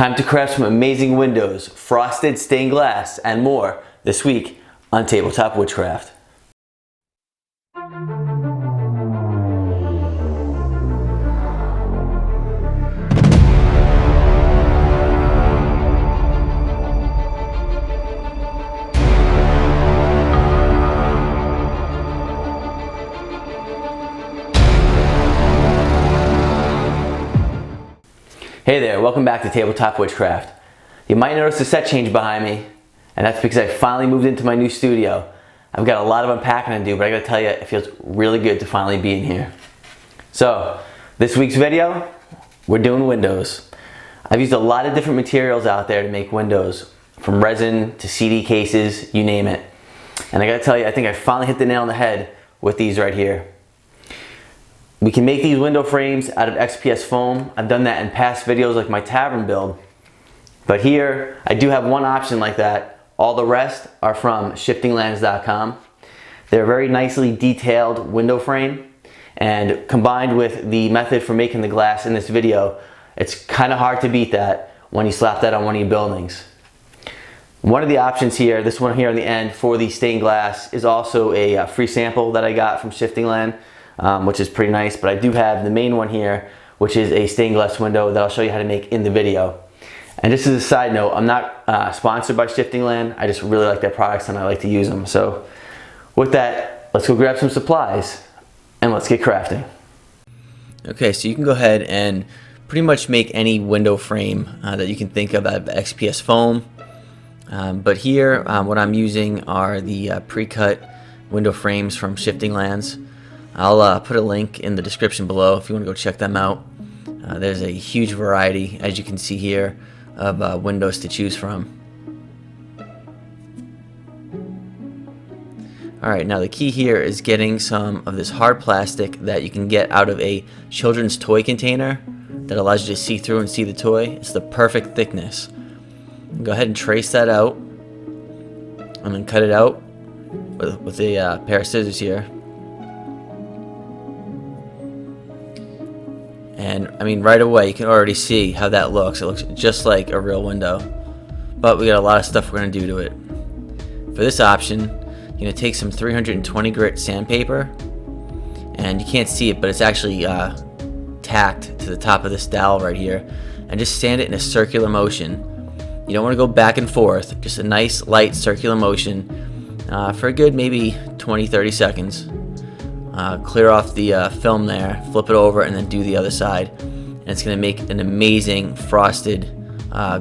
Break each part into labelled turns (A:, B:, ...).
A: Time to craft some amazing windows, frosted stained glass, and more this week on Tabletop Witchcraft. Hey there, welcome back to Tabletop Witchcraft. You might notice a set change behind me, and that's because I finally moved into my new studio. I've got a lot of unpacking to do, but I gotta tell you, it feels really good to finally be in here. So, this week's video, we're doing windows. I've used a lot of different materials out there to make windows, from resin to CD cases, you name it. And I gotta tell you, I think I finally hit the nail on the head with these right here. We can make these window frames out of XPS foam. I've done that in past videos like my tavern build. But here, I do have one option like that. All the rest are from shiftinglands.com. They're a very nicely detailed window frame, and combined with the method for making the glass in this video, it's kind of hard to beat that when you slap that on one of your buildings. One of the options here, this one here on the end for the stained glass, is also a free sample that I got from Shifting Land. Which is pretty nice, but I do have the main one here, which is a stained glass window that I'll show you how to make in the video. And just as a side note, I'm not sponsored by Shifting Land. I just really like their products and I like to use them. So with that, let's go grab some supplies and let's get crafting. Okay, so you can go ahead and pretty much make any window frame that you can think of out of XPS foam. But here, what I'm using are the pre-cut window frames from Shifting Lands. I'll put a link in the description below if you want to go check them out. There's a huge variety, as you can see here, of windows to choose from. Alright, now the key here is getting some of this hard plastic that you can get out of a children's toy container that allows you to see through and see the toy. It's the perfect thickness. Go ahead and trace that out and then cut it out with a pair of scissors here. And I mean, right away you can already see how that looks. It looks just like a real window, but we got a lot of stuff we're going to do to it. For this option, you're going to take some 320 grit sandpaper, and you can't see it, but it's actually tacked to the top of this dowel right here, and just sand it in a circular motion. You don't want to go back and forth, just a nice light circular motion for a good maybe 20-30 seconds. Clear off the film there, flip it over, and then do the other side, and it's going to make an amazing frosted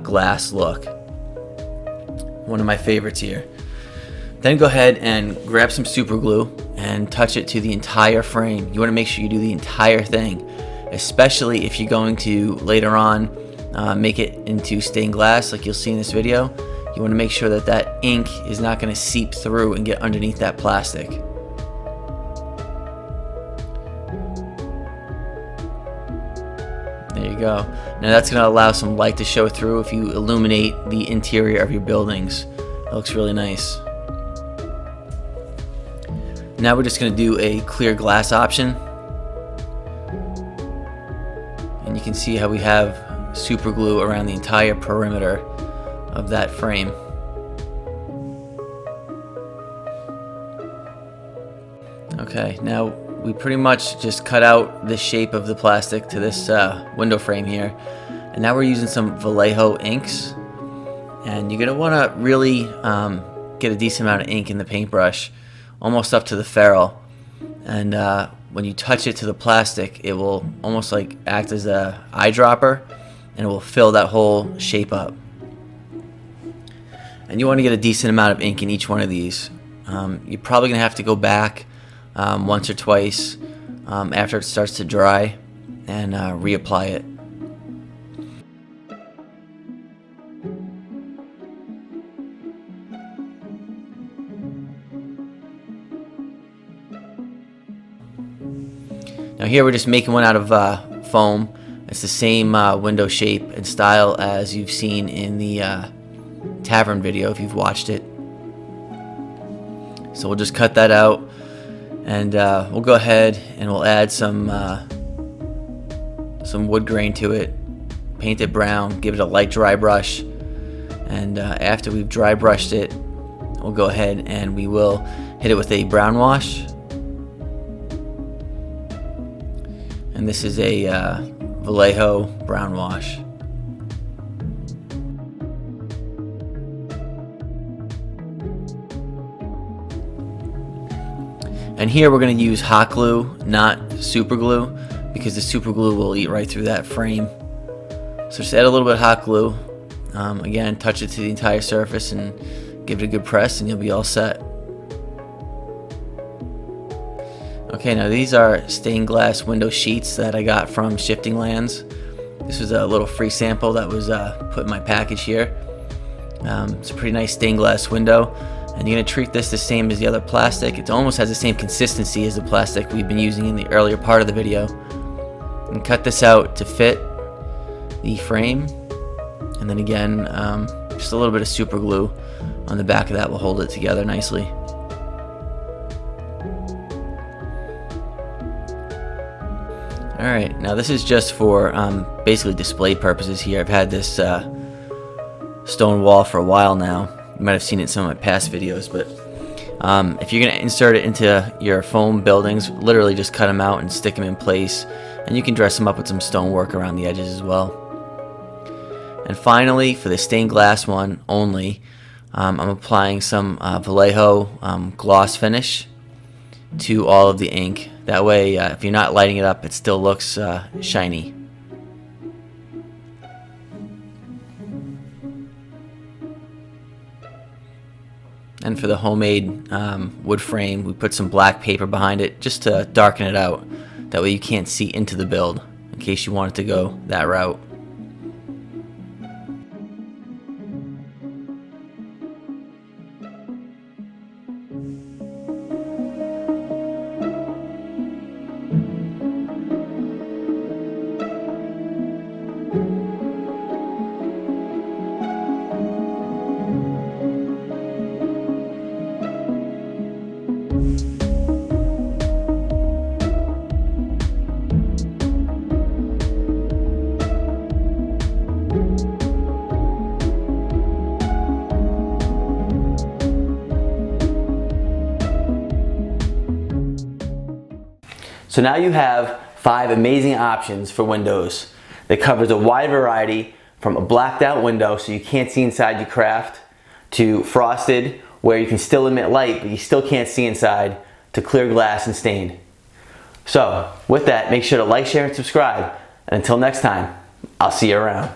A: glass look. One of my favorites here. Then go ahead and grab some super glue and touch it to the entire frame. You want to make sure you do the entire thing, especially if you're going to later on make it into stained glass like you'll see in this video. You want to make sure that that ink is not going to seep through and get underneath that plastic. There you go. Now that's going to allow some light to show through if you illuminate the interior of your buildings. It looks really nice. Now we're just going to do a clear glass option. And you can see how we have super glue around the entire perimeter of that frame. Okay, now we pretty much just cut out the shape of the plastic to this window frame here, and now we're using some Vallejo inks, and you're going to want to really get a decent amount of ink in the paintbrush, almost up to the ferrule, and when you touch it to the plastic, it will almost like act as a eyedropper, and it will fill that whole shape up. And you want to get a decent amount of ink in each one of these. You're probably going to have to go back once or twice after it starts to dry and reapply it. Now here we're just making one out of foam. It's the same window shape and style as you've seen in the tavern video if you've watched it. So we'll just cut that out, and we'll go ahead and we'll add some wood grain to it paint it brown, give it a light dry brush, and after we've dry brushed it, we'll go ahead and we will hit it with a brown wash. And this is a Vallejo brown wash. And here we're going to use hot glue, not super glue, because the super glue will eat right through that frame. So just add a little bit of hot glue. Again, touch it to the entire surface and give it a good press and you'll be all set. Okay, now these are stained glass window sheets that I got from Shifting Lands. This was a little free sample that was put in my package here. It's a pretty nice stained glass window. And you're going to treat this the same as the other plastic. It almost has the same consistency as the plastic we've been using in the earlier part of the video. And cut this out to fit the frame. And then again, just a little bit of super glue on the back of that will hold it together nicely. Alright, now this is just for basically display purposes here. I've had this stone wall for a while now. You might have seen it in some of my past videos, but if you're going to insert it into your foam buildings, literally just cut them out and stick them in place, and you can dress them up with some stonework around the edges as well. And finally, for the stained glass one only, I'm applying some Vallejo gloss finish to all of the ink. That way, if you're not lighting it up, it still looks shiny. And for the homemade wood frame, we put some black paper behind it just to darken it out. That way you can't see into the build in case you wanted to go that route. So now you have 5 amazing options for windows that covers a wide variety, from a blacked out window so you can't see inside your craft, to frosted where you can still emit light but you still can't see inside, to clear glass and stained. So with that, make sure to like, share, and subscribe. And until next time, I'll see you around.